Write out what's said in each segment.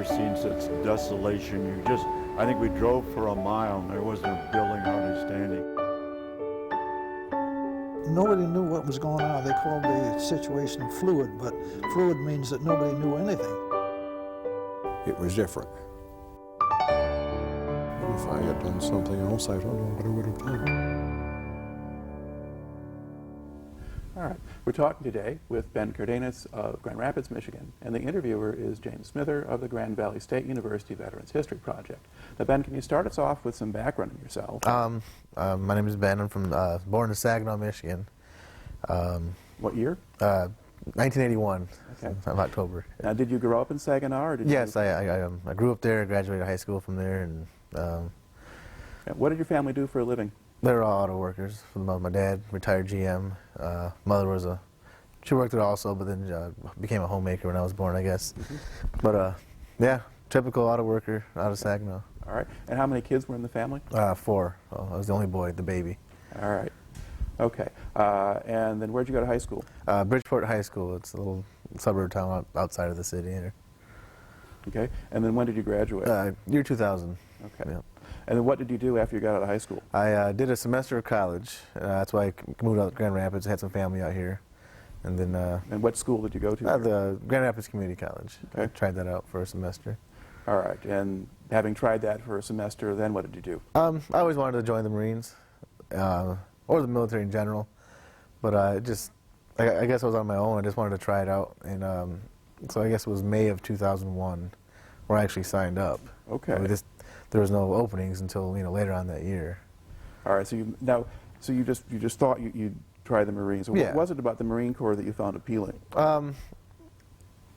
seen such desolation. I think we drove for a mile and there wasn't a building hardly standing. Nobody knew what was going on. They called the situation fluid, but fluid means that nobody knew anything. It was different. If I had done something else, I don't know what I would have done. All right, we're talking today with Ben Cardenas of Grand Rapids, Michigan, and the interviewer is James Smither of the Grand Valley State University Veterans History Project. Now, Ben, can you start us off with some background on yourself? My name is Ben. I'm from born in Saginaw, Michigan. What year? 1981. Okay. Of October. Now, did you grow up in Saginaw, or did yes, you? I grew up there. Graduated high school from there, and What did your family do for a living? they were all auto workers. My dad, retired GM. Mother she worked there also, but then became a homemaker when I was born, I guess. Mm-hmm. But yeah, typical auto worker out of Saginaw. All right, and how many kids were in the family? 4. I was the only boy, the baby. All right, okay. And then where'd you go to high school? Bridgeport High School. It's a little suburb town outside of the city here. Okay, and then when did you graduate? Year 2000. Okay. Yeah. And then what did you do after you got out of high school? I did a semester of college. That's why I moved out to Grand Rapids. I had some family out here. And then And what school did you go to? the Grand Rapids Community College. Okay. I tried that out for a semester. All right, and having tried that for a semester, then what did you do? I always wanted to join the Marines, or the military in general. But I guess I was on my own. I just wanted to try it out. And so I guess it was May of 2001 where I actually signed up. Okay. There was no openings until later on that year. All right, so you just thought you'd try the Marines. So Yeah. What was it about the Marine Corps that you found appealing?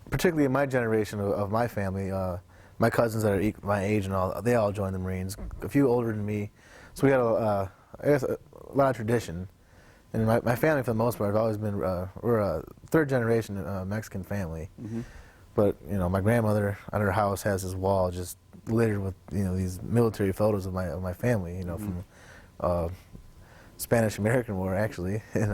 Particularly in my generation of my family, my cousins that are my age and all, they all joined the Marines. A few older than me, so we had a lot of tradition. And my family, for the most part, have always been we're a third generation Mexican family. Mm-hmm. But my grandmother on her house has this wall just littered with these military photos of my family. Mm-hmm. From Spanish American War actually, and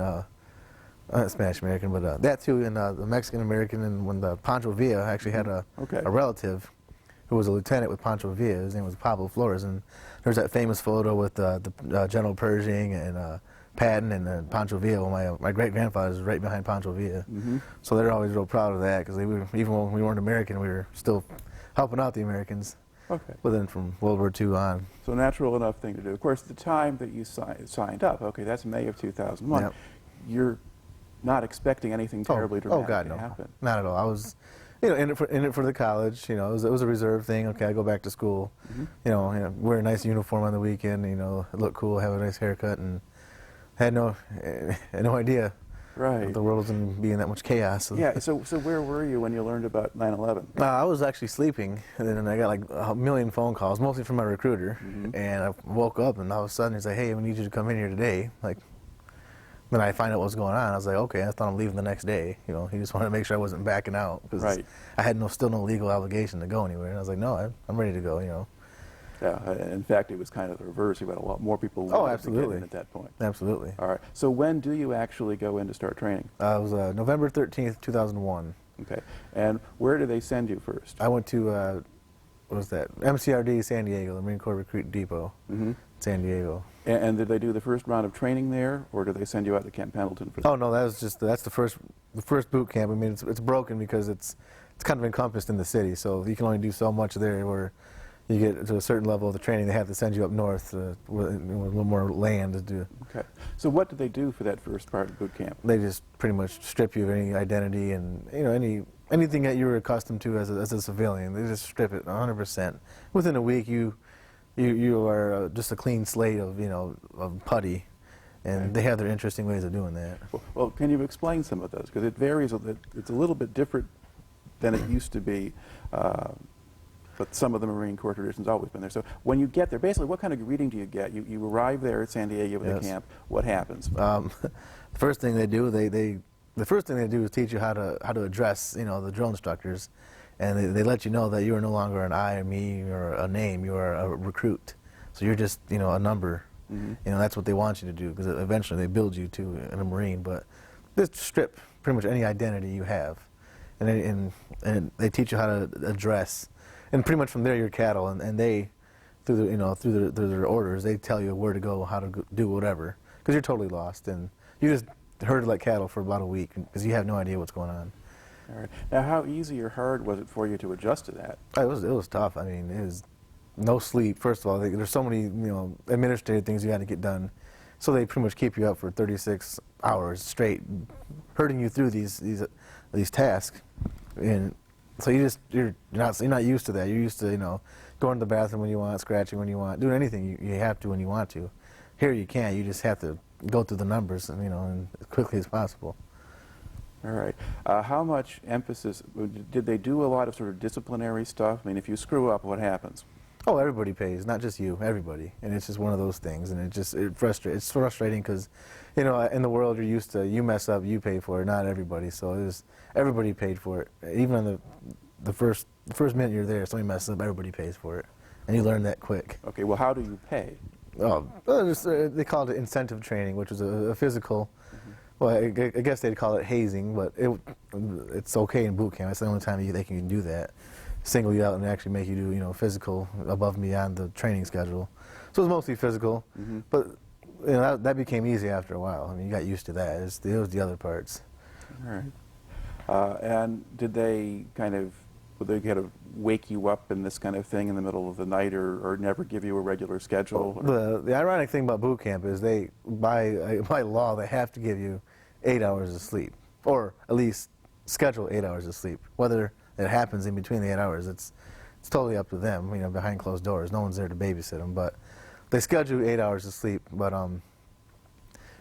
not Spanish American, but that too, and the Mexican American, and when the Pancho Villa actually had a relative who was a lieutenant with Pancho Villa. His name was Pablo Flores, and there's that famous photo with the General Pershing and Patton and Pancho Villa. Well, my great-grandfather is right behind Pancho Villa. Mm-hmm. So they're always real proud of that, because even when we weren't American, we were still helping out the Americans. Okay. But then from World War II on. So natural enough thing to do. Of course, the time that you signed up, okay, that's May of 2001. Yep. You're not expecting anything terribly dramatic God, to no. happen. Not at all. I was, in it for the college. It was a reserve thing. Okay, I go back to school. Mm-hmm. Wear a nice uniform on the weekend. Look cool, have a nice haircut, and had no idea. Right. The world was going to be in that much chaos. Yeah, so where were you when you learned about 9/11? I was actually sleeping, and then I got like a million phone calls, mostly from my recruiter. Mm-hmm. And I woke up, and all of a sudden he's like, "Hey, we need you to come in here today." Then I find out what's going on. I was like, "Okay," I thought I'm leaving the next day. He just wanted to make sure I wasn't backing out, because I had still no legal obligation to go anywhere. And I was like, "No, I'm ready to go." Yeah, in fact, it was kind of the reverse. You had a lot more people wanting to get in at that point. Absolutely. All right. So when do you actually go in to start training? It was November 13th, 2001. Okay. And where do they send you first? I went to, what was that? MCRD San Diego, the Marine Corps Recruit Depot, San Diego. And did they do the first round of training there, or did they send you out to Camp Pendleton for that? Oh no, that's the first boot camp. I mean, it's broken because it's kind of encompassed in the city, so you can only do so much there. Where you get to a certain level of the training, they have to send you up north with a little more land to do. Okay. So what did they do for that first part of boot camp? They just pretty much strip you of any identity and anything that you were accustomed to as a civilian. They just strip it 100%. Within a week, you are just a clean slate of putty, and they have their interesting ways of doing that. Well, can you explain some of those? Because it varies. It's a little bit different than it used to be. But some of the Marine Corps tradition's always been there. So when you get there, basically, what kind of greeting do you get? You arrive there at San Diego with the camp. What happens? The first thing they do, is teach you how to address the drill instructors, and they let you know that you are no longer an I or me or a name. You are a recruit. So you're just a number. Mm-hmm. That's what they want you to do, because eventually they build you to a Marine. But they strip pretty much any identity you have, and they teach you how to address. and pretty much from there you're cattle, and they, through the, you know, through their orders, they tell you where to go, how to do whatever, because you're totally lost, and you just herded like cattle for about a week because you have no idea what's going on. All right. Now, how easy or hard was it for you to adjust to that? It was tough. I mean, it was no sleep. First of all, there's so many, you know, administrative things you had to get done, so they pretty much keep you up for 36 hours straight, herding you through these tasks, and so you're not used to that. You're used to, you know, going to the bathroom when you want, scratching when you want, doing anything you have to when you want to. Here you can't. You just have to go through the numbers, and, you know, and as quickly as possible. All right. How much emphasis, did they do a lot of sort of disciplinary stuff? I mean, if you screw up, what happens? Oh, everybody pays, not just you, everybody. And it's just one of those things, and it's frustrating because, you know, in the world you're used to, you mess up, you pay for it, not everybody. So everybody paid for it. Even on the first minute you're there, somebody messes up, everybody pays for it. And you learn that quick. Okay, well, how do you pay? Oh, they called it incentive training, which was a physical. Well, I guess they'd call it hazing, but it's okay in boot camp. It's the only time they can do that. Single you out and actually make you do, you know, physical above and beyond the training schedule. So it was mostly physical, but, you know, that became easy after a while. I mean, you got used to that. It was the other parts. All right. And did they kind of wake you up in this kind of thing in the middle of the night, or never give you a regular schedule? The ironic thing about boot camp is by law, they have to give you 8 hours of sleep, or at least schedule 8 hours of sleep. Whether it happens in between the 8 hours, it's totally up to them, you know, behind closed doors. No one's there to babysit them, but they schedule 8 hours of sleep. But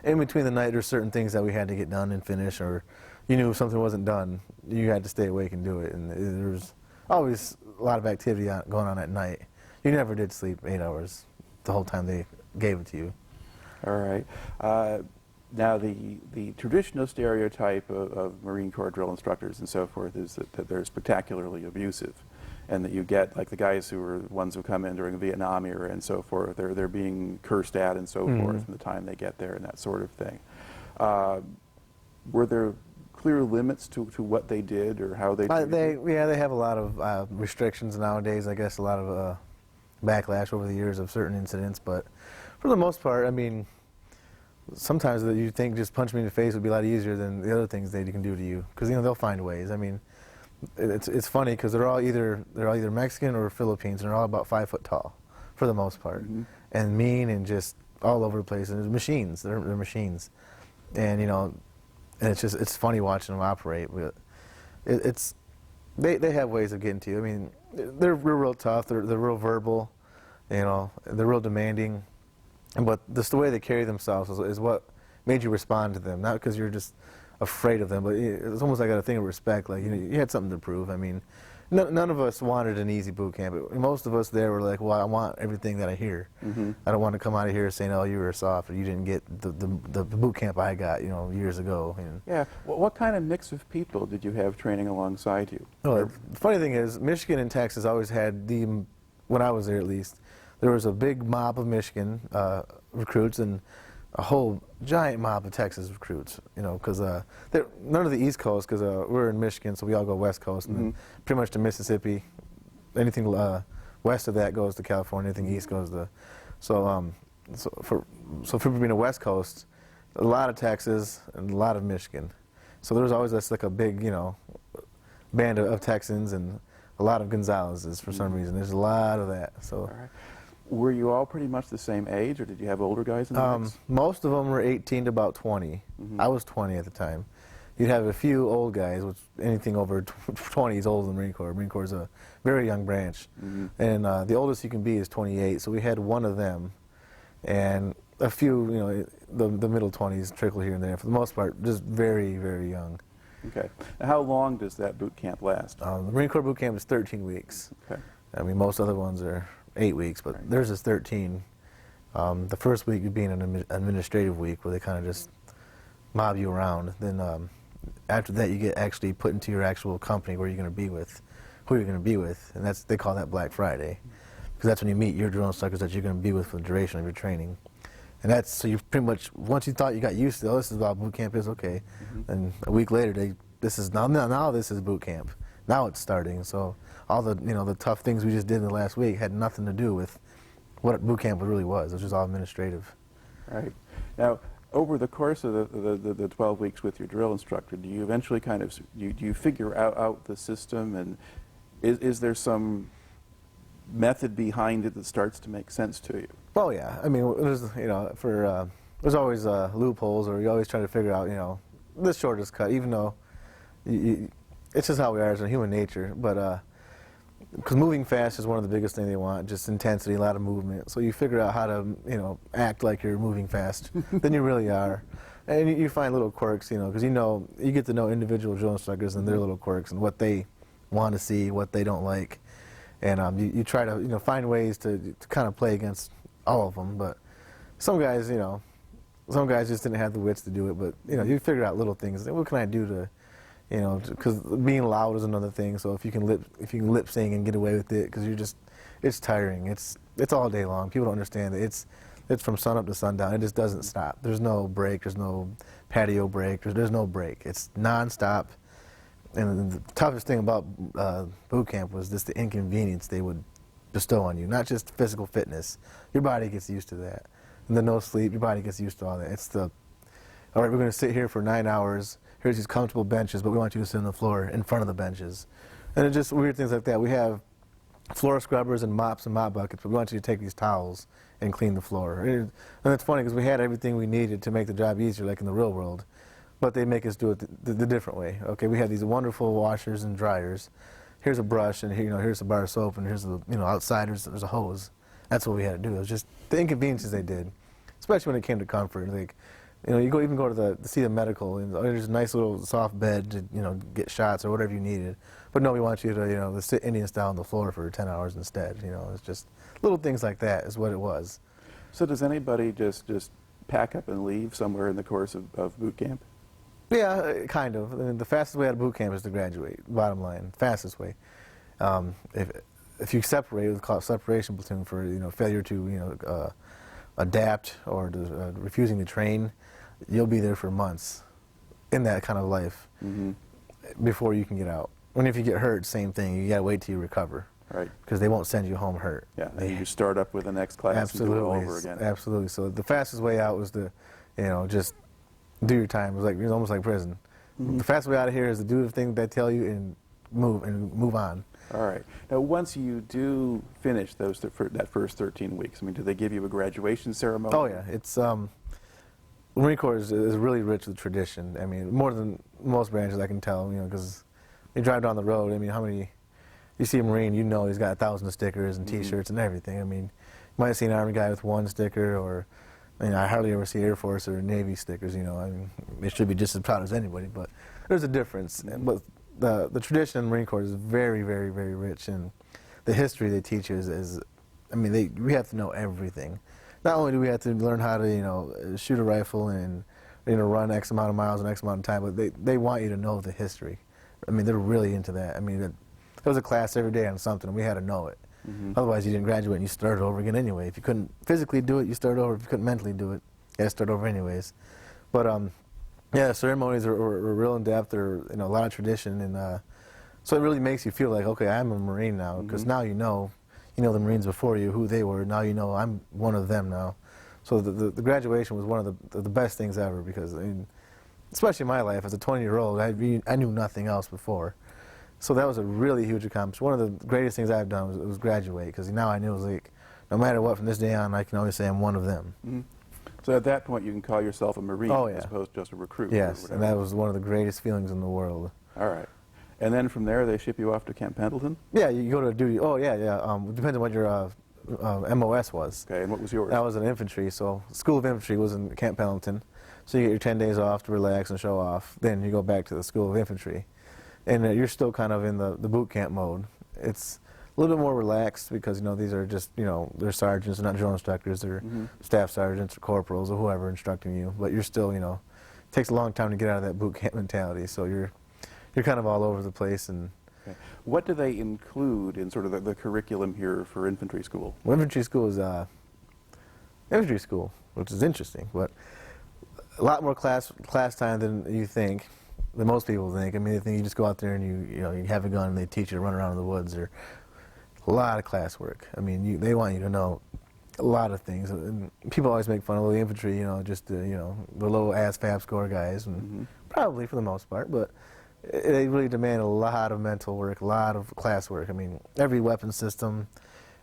in between the night, there's certain things that we had to get done and finish, or you knew if something wasn't done, you had to stay awake and do it. And there was always a lot of activity going on at night. You never did sleep 8 hours the whole time they gave it to you. All right. Now, the traditional stereotype of Marine Corps drill instructors and so forth is that they're spectacularly abusive, and that you get, like the guys who were the ones who come in during the Vietnam era and so forth, they're being cursed at and so forth from the time they get there and that sort of thing. Were there clear limits to what they did or how they did it? Yeah, they have a lot of restrictions nowadays. I guess a lot of backlash over the years of certain incidents, but for the most part, I mean, sometimes that you think just punch me in the face would be a lot easier than the other things they can do to you, because, you know, they'll find ways. I mean, it's funny because they're all either Mexican or Philippines, and they're all about 5 foot tall, for the most part, and mean and just all over the place. And they're machines. They're machines, and, you know, and it's funny watching them operate. But they have ways of getting to you. I mean, they're real tough. They're real verbal, you know. They're real demanding. But just the way they carry themselves is what made you respond to them. Not because you're just afraid of them, but it's almost like a thing of respect. Like, you know, you had something to prove. I mean, none of us wanted an easy boot camp. Most of us there were like, well, I want everything that I hear. I don't want to come out of here saying, oh, you were soft, or you didn't get the boot camp I got, you know, years ago. And yeah. Well, what kind of mix of people did you have training alongside you? Well, the funny thing is, Michigan and Texas always had when I was there at least, there was a big mob of Michigan recruits and a whole giant mob of Texas recruits, you know, because none of the East Coast, because we're in Michigan, so we all go West Coast, and then pretty much to Mississippi. Anything west of that goes to California. Anything east goes to. So for people being a West Coast, a lot of Texas and a lot of Michigan. So there was always this, like, a big, you know, band of Texans and a lot of Gonzaleses for some reason. There's a lot of that. So. All right. Were you all pretty much the same age, or did you have older guys in the mix? Most of them were 18 to about 20. I was 20 at the time. You'd have a few old guys, which anything over 20 is older than the Marine Corps. Marine Corps is a very young branch. And the oldest you can be is 28, so we had one of them. And a few, you know, the middle 20s trickle here and there. For the most part, just very, very young. Okay. Now, how long does that boot camp last? The Marine Corps boot camp is 13 weeks. Okay. I mean, most other ones are 8 weeks, but theirs is 13. The first week being an administrative week where they kind of just mob you around. Then after that, you get actually put into your actual company where you're going to be with, who you're going to be with, and they call that Black Friday, because that's when you meet your drill instructors that you're going to be with for the duration of your training. And so you pretty much, once you thought you got used to, oh, this is how boot camp is, okay. And a week later, this is boot camp. Now it's starting. So all the the tough things we just did in the last week had nothing to do with what boot camp really was. It was just all administrative. Right. Now, over the course of the 12 weeks with your drill instructor, do you eventually kind of, do you figure out the system, and is there some method behind it that starts to make sense to you? Oh yeah, I mean, there's there's always loopholes, or you always try to figure out the shortest cut, even though it's just how we are as a human nature. But because moving fast is one of the biggest things they want, just intensity, a lot of movement. So you figure out how to act like you're moving fast than you really are, and you find little quirks, because you get to know individual drill instructors and their little quirks and what they want to see, what they don't like. And you try to find ways to kind of play against all of them, but some guys just didn't have the wits to do it. But you figure out little things. What can I do to, because being loud is another thing. So if you can lip sing and get away with it, because it's tiring. It's all day long. People don't understand it. It's from sun up to sundown. It just doesn't stop. There's no break. There's no patio break. There's no break. It's nonstop. And the toughest thing about boot camp was just the inconvenience they would bestow on you. Not just physical fitness. Your body gets used to that. And the no sleep, your body gets used to all that. It's all right, we're going to sit here for 9 hours. Here's these comfortable benches, but we want you to sit on the floor in front of the benches. And it's just weird things like that. We have floor scrubbers and mops and mop buckets, but we want you to take these towels and clean the floor. And it's funny because we had everything we needed to make the job easier, like in the real world. But they make us do it the different way. Okay, we have these wonderful washers and dryers. Here's a brush, and here's a bar of soap, and here's the outside there's a hose. That's what we had to do. It was just the inconveniences they did, especially when it came to comfort. Like, you go to see the medical, and there's a nice little soft bed to get shots or whatever you needed. But no, we want you to sit Indian style on the floor for 10 hours instead. It's just little things like that is what it was. So does anybody just pack up and leave somewhere in the course of boot camp? Yeah, kind of. I mean, the fastest way out of boot camp is to graduate. Bottom line, fastest way. If you separate, it's called separation platoon for failure to adapt or refusing to train, you'll be there for months in that kind of life before you can get out. And if you get hurt, same thing. You gotta wait till you recover. Right. Because they won't send you home hurt. Yeah. And you just start up with the next class. Absolutely. And do it over again. Absolutely. So the fastest way out was to, just do your time. It was almost like prison. The fastest way out of here is to do the thing they tell you and move on. All right. Now, once you do finish that first 13 weeks, I mean, do they give you a graduation ceremony? Oh yeah, it's the Marine Corps is really rich with tradition. I mean, more than most branches, I can tell. Because you drive down the road. I mean, how many you see a Marine, he's got 1,000 stickers and T-shirts and everything. I mean, you might see an Army guy with one sticker, or I hardly ever see Air Force or Navy stickers. I mean, they should be just as proud as anybody, but there's a difference. But the tradition in the Marine Corps is very, very, very rich, and the history they teach you is we have to know everything. Not only do we have to learn how to shoot a rifle and run X amount of miles in X amount of time, but they want you to know the history. I mean, they're really into that. I mean, there was a class every day on something, and we had to know it. Otherwise, you didn't graduate, and you started over again anyway. If you couldn't physically do it, you started over. If you couldn't mentally do it, you had to start over anyways. But yeah, the ceremonies are real in depth. They're a lot of tradition, and so it really makes you feel like, okay, I'm a Marine now, because now you know the Marines before you, who they were. Now I'm one of them now. So the graduation was one of the best things ever, because especially in my life as a 20-year-old, I knew nothing else before. So that was a really huge accomplishment. One of the greatest things I've done was graduate, because now I knew it was like, no matter what, from this day on, I can always say I'm one of them. So at that point, you can call yourself a Marine as opposed to just a recruit. Yes, and that was one of the greatest feelings in the world. All right. And then from there, they ship you off to Camp Pendleton? Yeah, you go to duty. Oh, yeah. It depends on what your MOS was. Okay, and what was yours? That was an infantry, so School of Infantry was in Camp Pendleton. So you get your 10 days off to relax and show off. Then you go back to the School of Infantry. And you're still kind of in the boot camp mode. It's a little bit more relaxed, because these are just they're sergeants, they're not drill instructors, they're staff sergeants or corporals or whoever instructing you. But you're still it takes a long time to get out of that boot camp mentality. So you're kind of all over the place. And what do they include in sort of the curriculum here for infantry school? Well, infantry school is infantry school, which is interesting, but a lot more class time than you think. than most people think. I mean, they think you just go out there and you have a gun and they teach you to run around in the woods. Or a lot of classwork. I mean, they want you to know a lot of things. And people always make fun of the infantry, just the low ASVAB score guys, and probably for the most part, but they really demand a lot of mental work, a lot of classwork. I mean, every weapon system,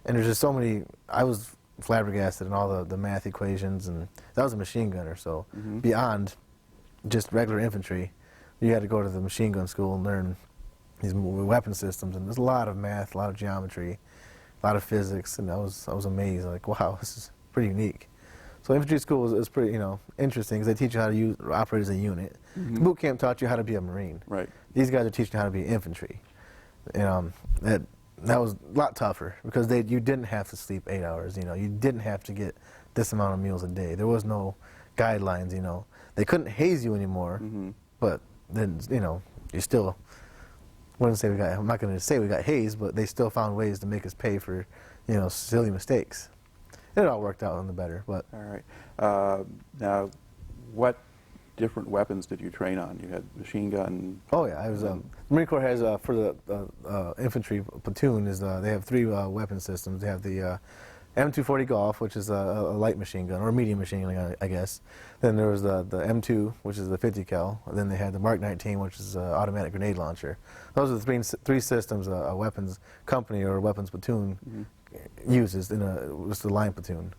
and there's just so many. I was flabbergasted in all the math equations, and that was a machine gunner, so beyond just regular infantry, you had to go to the machine gun school and learn these weapon systems, and there's a lot of math, a lot of geometry, a lot of physics, and I was amazed, like, wow, this is pretty unique. So infantry school is pretty, interesting, because they teach you how to operate as a unit. Boot camp taught you how to be a Marine. Right. These guys are teaching you how to be infantry. That was a lot tougher, because you didn't have to sleep 8 hours. You didn't have to get this amount of meals a day. There was no guidelines. They couldn't haze you anymore, but then you still. I'm not going to say we got hazed, but they still found ways to make us pay for, silly mistakes. It all worked out on the better, but. All right. Now, what different weapons did you train on? You had machine gun. Oh yeah, the Marine Corps has for the infantry platoon they have 3 weapon systems. They have the M240 Golf, which is a light machine gun, or a medium machine gun, I guess. Then there was the M2, which is the 50 cal. And then they had the Mark 19, which is an automatic grenade launcher. Those are the three systems a weapons company or a weapons platoon uses in just a line platoon.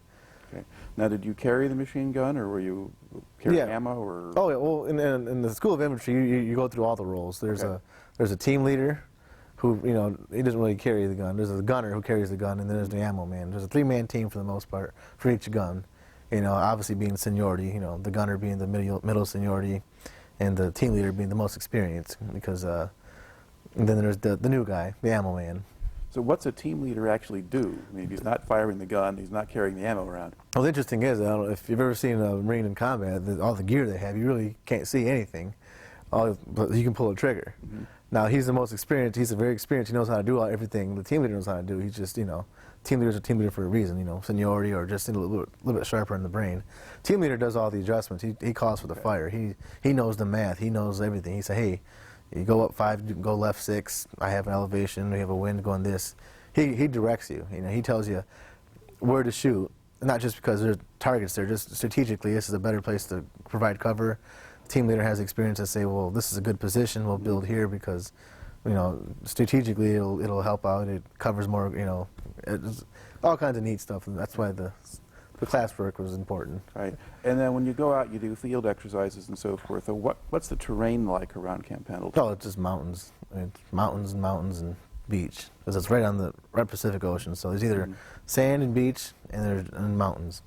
Okay. Now, did you carry the machine gun, or were you carrying ammo? Or? Oh yeah. Well, in the School of Infantry, you go through all the roles. There's a team leader, who, he doesn't really carry the gun. There's a gunner who carries the gun, and then there's the ammo man. There's a 3-man team for the most part for each gun. Obviously being seniority, the gunner being the middle seniority, and the team leader being the most experienced, because and then there's the new guy, the ammo man. So what's a team leader actually do? I mean, if he's not firing the gun, he's not carrying the ammo around. Well, the interesting is, I don't know if you've ever seen a Marine in combat, all the gear they have, you really can't see anything. But you can pull a trigger. Now, he's the most experienced. He's very experienced. He knows how to do everything the team leader knows how to do. He's just, team leader's a team leader for a reason, seniority, or just a little bit sharper in the brain. Team leader does all the adjustments. He calls for the fire. He knows the math. He knows everything. He say, hey, you go up 5, you go left 6. I have an elevation. We have a wind going this. He directs you. He tells you where to shoot, not just because there's targets there. Just strategically, this is a better place to provide cover. Team leader has experience to say, well, this is a good position. We'll build here because, strategically it'll help out. It covers more, it's all kinds of neat stuff, and that's why the classwork was important. Right. And then when you go out, you do field exercises and so forth. So what's the terrain like around Camp Pendleton? Oh, it's just mountains. It's mountains and mountains and beach, because it's right on the Pacific Ocean. So there's either sand and beach, and there's mountains.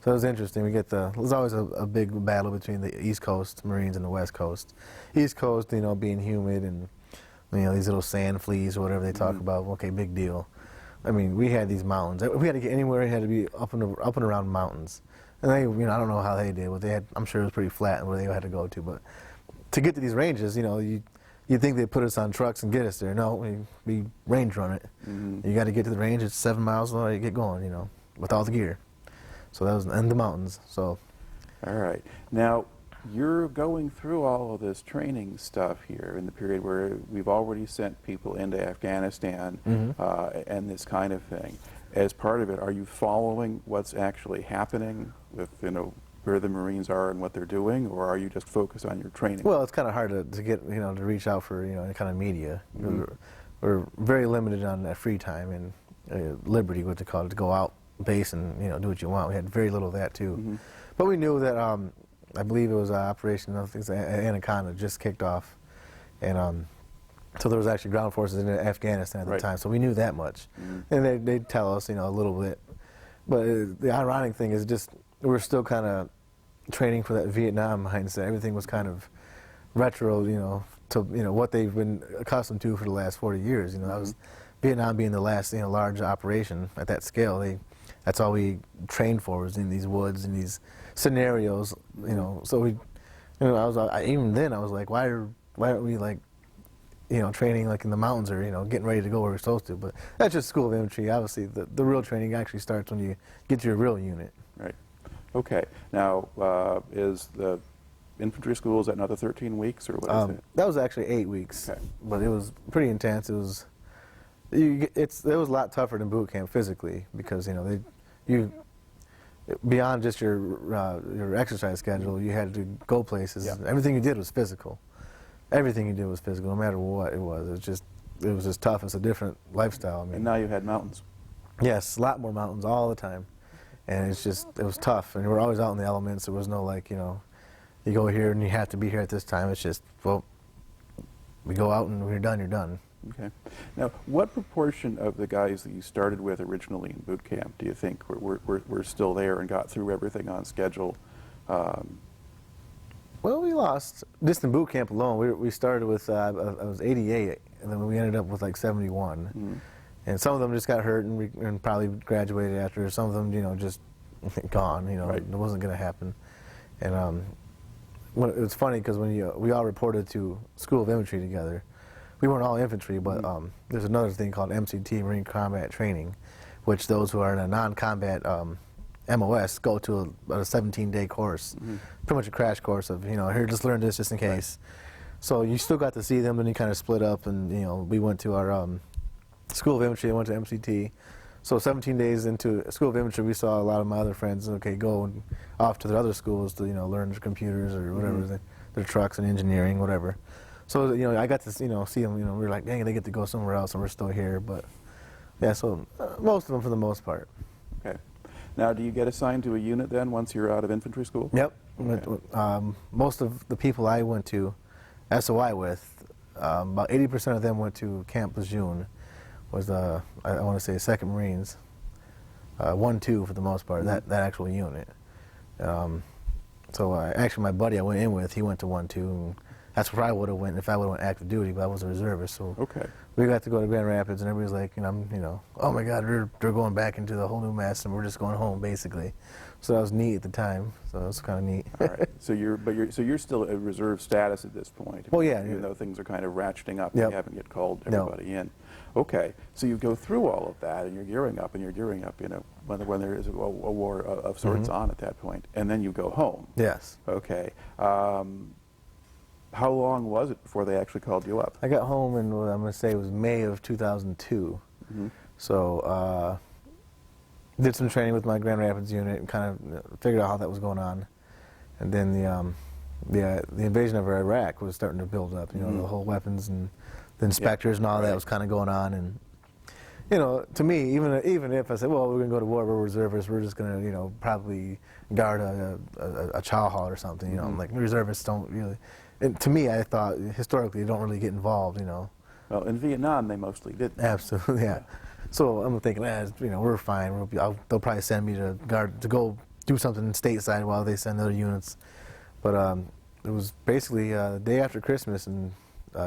So it was interesting. There's always a big battle between the East Coast Marines and the West Coast. East Coast, being humid and, these little sand fleas or whatever they talk about. Okay, big deal. I mean, we had these mountains. If we had to get anywhere, it had to be up and around mountains. And they, I don't know how they did. But they had, I'm sure it was pretty flat where they had to go to. But to get to these ranges, you'd think they'd put us on trucks and get us there. No, we range run it. You got to get to the range. It's 7 miles long. You get going, with all the gear. So that was in the mountains. So, all right. Now, you're going through all of this training stuff here in the period where we've already sent people into Afghanistan and this kind of thing. As part of it, are you following what's actually happening with, where the Marines are and what they're doing, or are you just focused on your training? Well, it's kind of hard to get, to reach out for, any kind of media. We're very limited on that free time and liberty, what they call it, to go out base and do what you want. We had very little of that too, but we knew that I believe it was Operation Anaconda just kicked off, and so there was actually ground forces in Afghanistan at the time. So we knew that much, and they'd tell us a little bit. But the ironic thing is just we're still kind of training for that Vietnam mindset. Everything was kind of retro, to what they've been accustomed to for the last 40 years. That was Vietnam being the last large operation at that scale. That's all we trained for, was in these woods and these scenarios, So we, even then I was like, why aren't we training like in the mountains or getting ready to go where we're supposed to? But that's just School of Infantry. Obviously, the real training actually starts when you get to your real unit. Right. Okay. Now, is the infantry school? Is that another 13 weeks, or what is it? That was actually 8 weeks, Okay. but it was pretty intense. It was it was a lot tougher than boot camp physically because beyond just your exercise schedule, you had to go places. Yeah. Everything you did was physical. Everything you did was physical, no matter what it was. It was just tough. It's a different lifestyle. I mean, And now you had mountains. yes, a lot more mountains all the time, and it was tough. And we were always out in the elements. There was no like, you go here and you have to be here at this time. It's just, well, we go out and when you're done, you're done. Okay. Now, what proportion of the guys that you started with originally in boot camp do you think were still there and got through everything on schedule? Well, we lost, just in boot camp alone, we started with, I was 88, and then we ended up with like 71. Mhm. And some of them just got hurt and probably graduated after. Some of them, just gone, Right. It wasn't going to happen. And it was funny because when we all reported to School of Infantry together, we weren't all infantry, but there's another thing called MCT, Marine Combat Training, which those who are in a non-combat MOS go to a 17-day course, pretty much a crash course of, here, just learn this just in case. So you still got to see them, then you kind of split up, and, we went to our School of Infantry, I went to MCT. So 17 days into School of Infantry, we saw a lot of my other friends, go off to their other schools to, learn their computers or whatever, their trucks and engineering, whatever. So, I got to, see them, we were like, dang, they get to go somewhere else and we're still here. But, yeah, so most of them for the most part. Okay. Now, do you get assigned to a unit then once you're out of infantry school? Yep. Okay. Most of the people I went to SOI with, about 80% of them went to Camp Lejeune, was I want to say 2nd Marines, 1-2 for the most part, that actual unit. So actually my buddy I went in with, he went to 1-2, and that's where I would have went if I would have went active duty, but I was a reservist. So Okay. we got to go to Grand Rapids, and everybody's like, oh my God, they're going back into the whole new mess, and we're just going home basically. So that was neat at the time. So it was kind of neat. All right. So you're still at reserve status at this point. Well, yeah. Even though things are kind of ratcheting up, Yep. you haven't yet called No. everybody in. Okay. So you go through all of that, and you're gearing up, when there is a war of sorts on at that point, and then you go home. Yes. Okay. How long was it before they actually called you up? I got home in, what I'm going to say, it was May of 2002. Mm-hmm. So did some training with my Grand Rapids unit and kind of figured out how that was going on. And then the invasion of Iraq was starting to build up, the whole weapons and the inspectors and all that was kind of going on. And, to me, even if I said, well, we're going to go to war, we're reservists, we're just going to, probably guard a chow hall or something, like reservists don't really. And to me, I thought historically they don't really get involved, Well, in Vietnam, they mostly did. Absolutely, yeah. So I'm thinking, we're fine. They'll probably send me to go do something stateside while they send other units. But it was basically the day after Christmas in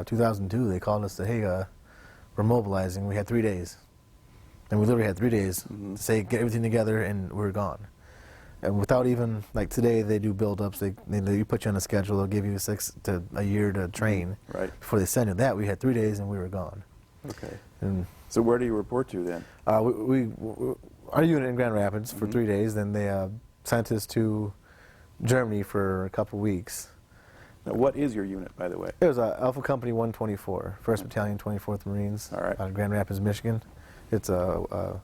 2002. They called us to, hey, we're mobilizing. We had 3 days, and we literally had 3 days to say get everything together, and we're gone. And without even, like today, they do build-ups. They put you on a schedule. They'll give you 6 to a year to train before they send you. That we had 3 days and we were gone. Okay. And so where do you report to then? Our unit in Grand Rapids for 3 days. Then they sent us to Germany for a couple weeks. Now, what is your unit, by the way? It was Alpha Company 124, 1st Battalion, 24th Marines, All right. out of Grand Rapids, Michigan. It's a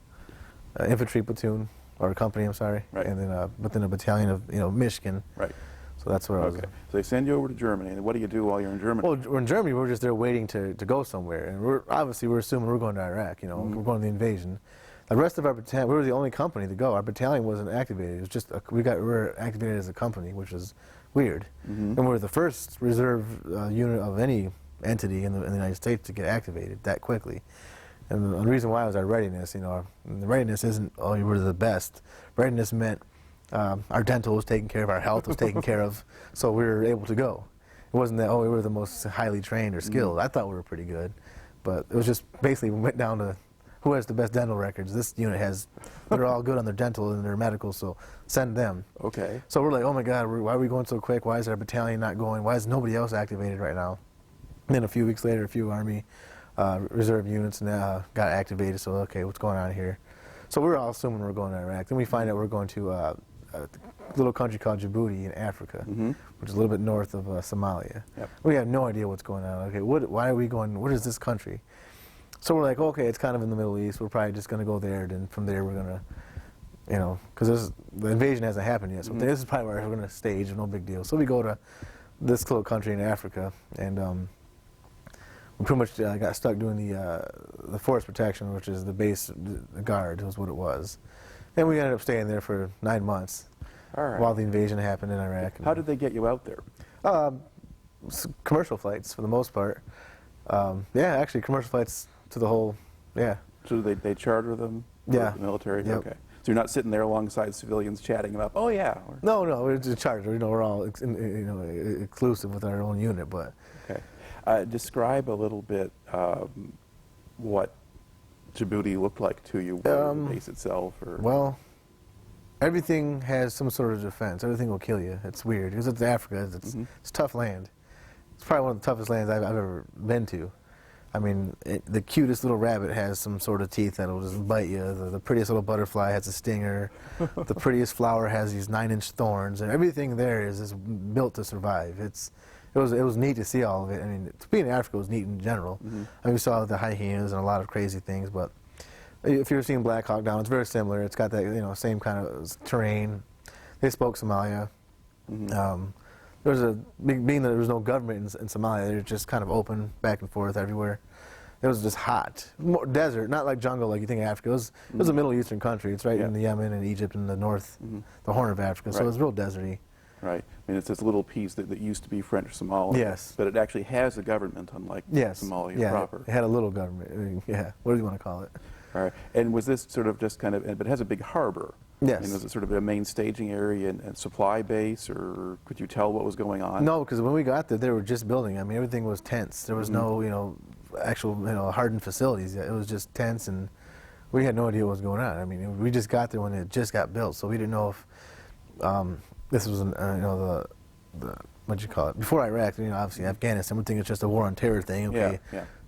infantry platoon. Or a company, I'm sorry, Right. and then within a battalion of Michigan. Right. So that's where I was. Okay. So they send you over to Germany, and what do you do while you're in Germany? Well, we're in Germany. We're just there waiting to go somewhere, and we're assuming we're going to Iraq. We're going to the invasion. The rest of our battalion, we were the only company to go. Our battalion wasn't activated. It was just we were activated as a company, which is weird. And we were the first reserve unit of any entity in the United States to get activated that quickly. And the reason why was our readiness. The readiness isn't, oh, you were the best. Readiness meant our dental was taken care of, our health was taken care of, so we were able to go. It wasn't that, oh, we were the most highly trained or skilled. I thought we were pretty good. But it was just basically we went down to who has the best dental records. This unit they're all good on their dental and their medical, so send them. Okay. So we're like, oh my God, why are we going so quick? Why is our battalion not going? Why is nobody else activated right now? And then a few weeks later, a few Army reserve units got activated, so okay, what's going on here? So we're all assuming we're going to Iraq. Then we find out we're going to little country called Djibouti in Africa, which is a little bit north of Somalia. Yep. We have no idea what's going on. Okay, why are we going? What is this country? So we're like, okay, it's kind of in the Middle East. We're probably just going to go there. Then from there, we're going to, you know, because the invasion hasn't happened yet. So this is probably where we're going to stage. No big deal. So we go to this little country in Africa, and we pretty much got stuck doing the forest protection, which is the base, the guard was what it was. And we ended up staying there for 9 months while the invasion happened in Iraq. How did they get you out there? Commercial flights for the most part. Yeah, actually commercial flights to the whole, yeah. So they charter them? Yeah. The military? Yep. Okay. So you're not sitting there alongside civilians chatting them up, oh yeah. Or, No, it's a charter. You know, we're all exclusive with our own unit, but. Okay. Describe a little bit what Djibouti looked like to you, the base itself, or well, everything has some sort of defense. Everything will kill you. It's weird because it's Africa. It's tough land. It's probably one of the toughest lands I've ever been to. I mean, the cutest little rabbit has some sort of teeth that'll just bite you. The prettiest little butterfly has a stinger. The prettiest flower has these 9-inch thorns, and everything there is built to survive. It was neat to see all of it. I mean, to be in Africa was neat in general. I mean, we saw the hyenas and a lot of crazy things, but if you're seeing Black Hawk Down, it's very similar. It's got that same kind of terrain. They spoke Somalia. Being that there was no government in Somalia, they're just kind of open back and forth everywhere. It was just hot, more desert, not like jungle like you think of Africa. It was a Middle Eastern country. It's right in the Yemen and Egypt and the north, the Horn of Africa. So it was real deserty. Right. I mean, it's this little piece that used to be French Somalia. Yes. But it actually has a government, unlike Somalia proper. It had a little government. I mean, yeah. What do you want to call it? All right. And was this sort of just kind of, but it has a big harbor. Yes. I mean, was it sort of a main staging area and supply base, or could you tell what was going on? No, because when we got there, they were just building. I mean, everything was tents. There was no, actual, hardened facilities yet. It was just tents, and we had no idea what was going on. I mean, we just got there when it just got built, so we didn't know if this was, the what'd you call it? Before Iraq, obviously Afghanistan, we think it's just a war on terror thing. Okay,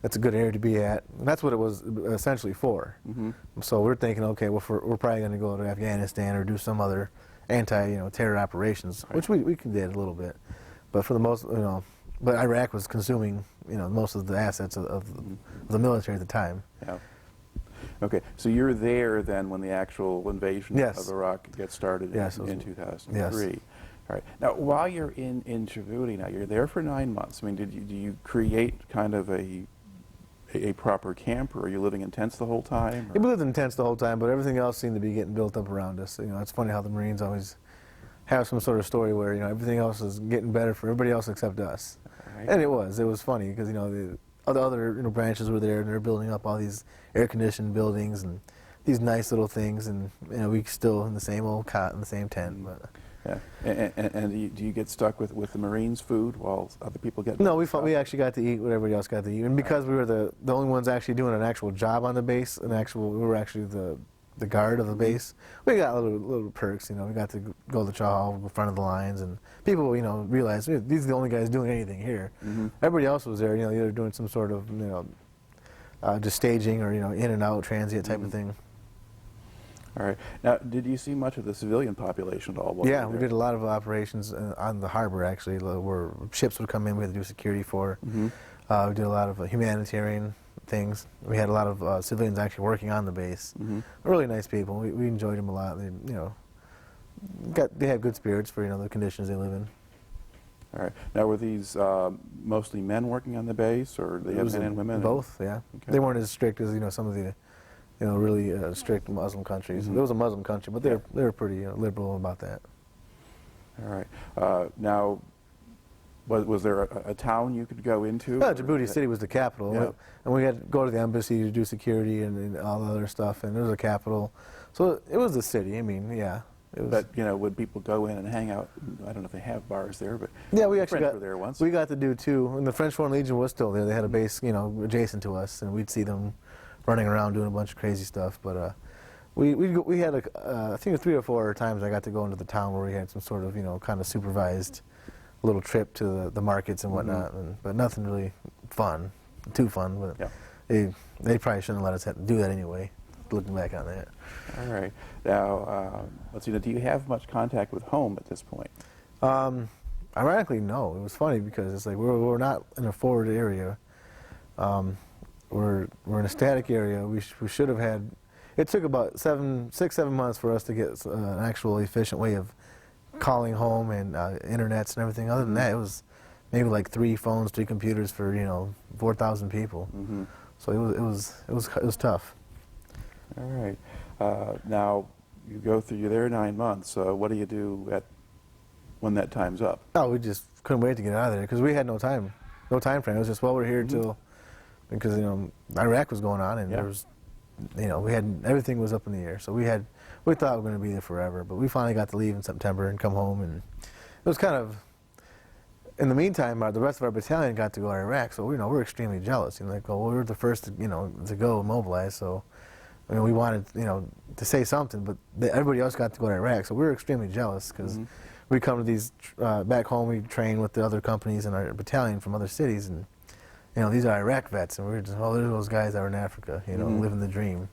that's a good area to be at. And that's what it was essentially for. So we're thinking, okay, well, we're probably going to go to Afghanistan or do some other terror operations, which we did a little bit. But for the most, but Iraq was consuming, most of the assets of the military at the time. Yeah. Okay, so you're there then when the actual invasion of Iraq gets started in 2003. Yes. All right. Now, while you're in Djibouti, now you're there for 9 months. I mean, do you create kind of a proper camp, or are you living in tents the whole time? We lived in tents the whole time, but everything else seemed to be getting built up around us. It's funny how the Marines always have some sort of story where everything else is getting better for everybody else except us. Right. And it was funny because the other branches were there, and they're building up all these air-conditioned buildings and these nice little things, and we still in the same old cot in the same tent. But yeah, and do you get stuck with the Marines' food while other people get? No, we actually got to eat what everybody else got to eat, and because we were the only ones actually doing an actual job on the base, we were actually the guard of the base. We got little perks, we got to go to the chow hall in front of the lines, and people realized these are the only guys doing anything here. Everybody else was there, either doing some sort of just staging or in and out transient type of thing. All right. Now, did you see much of the civilian population at all? Yeah, we did a lot of operations on the harbor, actually, where ships would come in, we had to do security for. We did a lot of humanitarian things. We had a lot of civilians actually working on the base. Really nice people. We enjoyed them a lot. They had good spirits for the conditions they live in. All right. Now, were these mostly men working on the base, or they have men and women? Both, yeah. Okay. They weren't as strict as some of the really strict Muslim countries. It was a Muslim country, but they were pretty liberal about that. All right. Now, was there a town you could go into? Yeah, Djibouti City was the capital, and we had to go to the embassy to do security and all the other stuff, and it was a capital. So it was the city. I mean, yeah. But would people go in and hang out? I don't know if they have bars there, but yeah, we actually were there once. We got to do too. And the French Foreign Legion was still there. They had a base, adjacent to us, and we'd see them running around doing a bunch of crazy stuff. But we had I think 3 or 4 times I got to go into the town where we had some sort of kind of supervised little trip to the markets and whatnot, but nothing really too fun. But they probably shouldn't let us do that anyway. looking back on that. All right. Now, let's see. Now, do you have much contact with home at this point? Ironically, no. It was funny because it's like we're not in a forward area. We're in a static area. We should have had. It took about 6, 7 months for us to get an actual efficient way of calling home and internets and everything. Other than that, it was maybe like 3 phones, 3 computers for 4,000 people. Mm-hmm. So it was tough. All right. Now, you're there 9 months. What do you do when that time's up? Oh, we just couldn't wait to get out of there because we had no time frame. It was just, well, we're here till, because Iraq was going on and there was, we had, everything was up in the air. So we thought we were going to be there forever, but we finally got to leave in September and come home, and it was kind of, in the meantime, the rest of our battalion got to go to Iraq, so we're extremely jealous. Like, well, we were the first to go mobilize, so we wanted to say something, but everybody else got to go to Iraq, so we were extremely jealous because we come to these back home, we train with the other companies in our battalion from other cities, and these are Iraq vets, and we were just, oh, there's those guys that were in Africa, living the dream.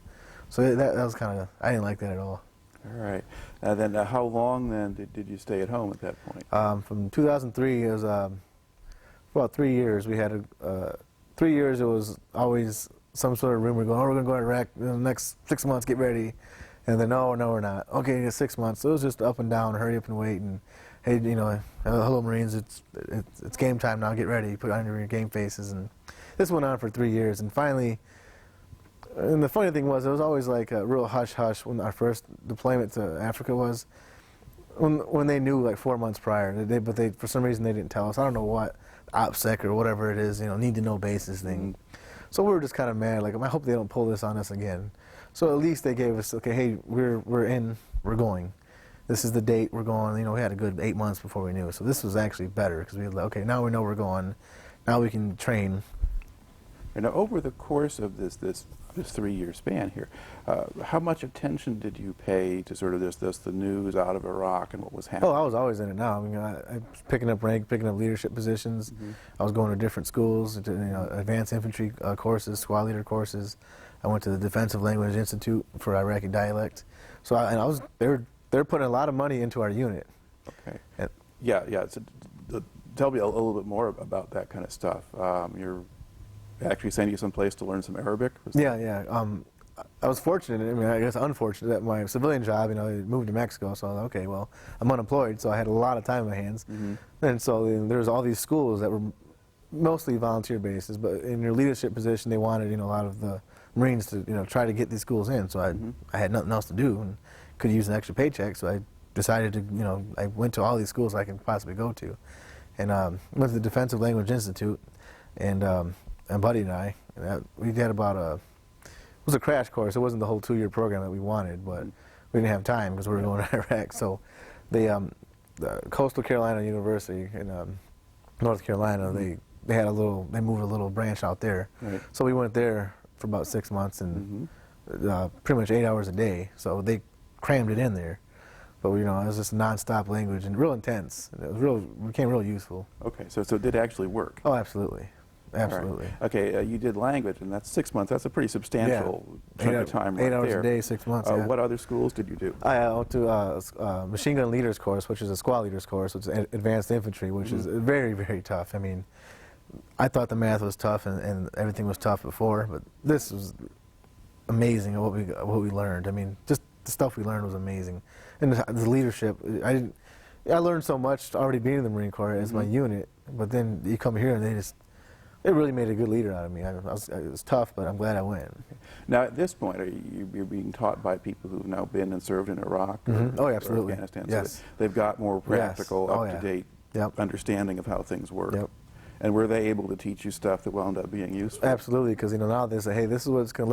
So that was kind of, I didn't like that at all. All right. Then how long then did you stay at home at that point? From 2003, it was about 3 years. We had 3 years. It was always some sort of rumor going, oh, we're going to go to Iraq in the next 6 months. Get ready. And then no, we're not. Okay, it's 6 months. So it was just up and down, hurry up and wait. And hey, hello Marines, it's game time now. Get ready. Put on your game faces. And this went on for 3 years. And finally. And the funny thing was, it was always like a real hush-hush when our first deployment to Africa was, when they knew like 4 months prior, but for some reason they didn't tell us. I don't know what, OPSEC or whatever it is, need to know basis thing. So we were just kind of mad, like, I hope they don't pull this on us again. So at least they gave us, okay, hey, we're in, we're going. This is the date, we're going. We had a good 8 months before we knew. So this was actually better because we were like, okay, now we know we're going, now we can train. And over the course of this 3-year span here, how much attention did you pay to sort of the news out of Iraq and what was happening? Oh, I was always in it now. I was picking up rank, picking up leadership positions. I was going to different schools, advanced infantry courses, squad leader courses. I went to the Defensive Language Institute for Iraqi dialect. So they're putting a lot of money into our unit. Okay. Yeah. So, tell me a little bit more about that kind of stuff. You're actually sending you someplace to learn some Arabic? Yeah. I was fortunate, I guess unfortunate, that my civilian job, I moved to Mexico, so okay, well, I'm unemployed, so I had a lot of time on my hands. And so there was all these schools that were mostly volunteer bases, but in your leadership position, they wanted, a lot of the Marines to, try to get these schools in, so I had nothing else to do and could use an extra paycheck, so I decided to, I went to all these schools I could possibly go to. And went to the Defensive Language Institute, and Buddy and I, we did about it was a crash course. It wasn't the whole 2-year program that we wanted, but we didn't have time because we were going to Iraq. So the Coastal Carolina University in North Carolina, they moved a little branch out there. Right. So we went there for about 6 months and pretty much 8 hours a day. So they crammed it in there. But it was just nonstop language and real intense. It became real useful. Okay, so it did actually work. Oh, absolutely. Absolutely. Right. Okay, you did language, and that's 6 months. That's a pretty substantial chunk of time right 8 hours there. a day, 6 months, What other schools did you do? I went to Machine Gun Leaders course, which is a squad leaders course, which is advanced infantry, which is very, very tough. I thought the math was tough and everything was tough before, but this was amazing what we learned. Just the stuff we learned was amazing. And the leadership, I learned so much already being in the Marine Corps as my unit, but then you come here and it really made a good leader out of me. It was tough, but I'm glad I went. Okay. Now, at this point, you're being taught by people who've now been and served in Iraq or absolutely. Afghanistan. Yes. So they've got more practical, up-to-date understanding of how things work. And were they able to teach you stuff that wound up being useful? Absolutely, because now they say, hey, this is what it's going to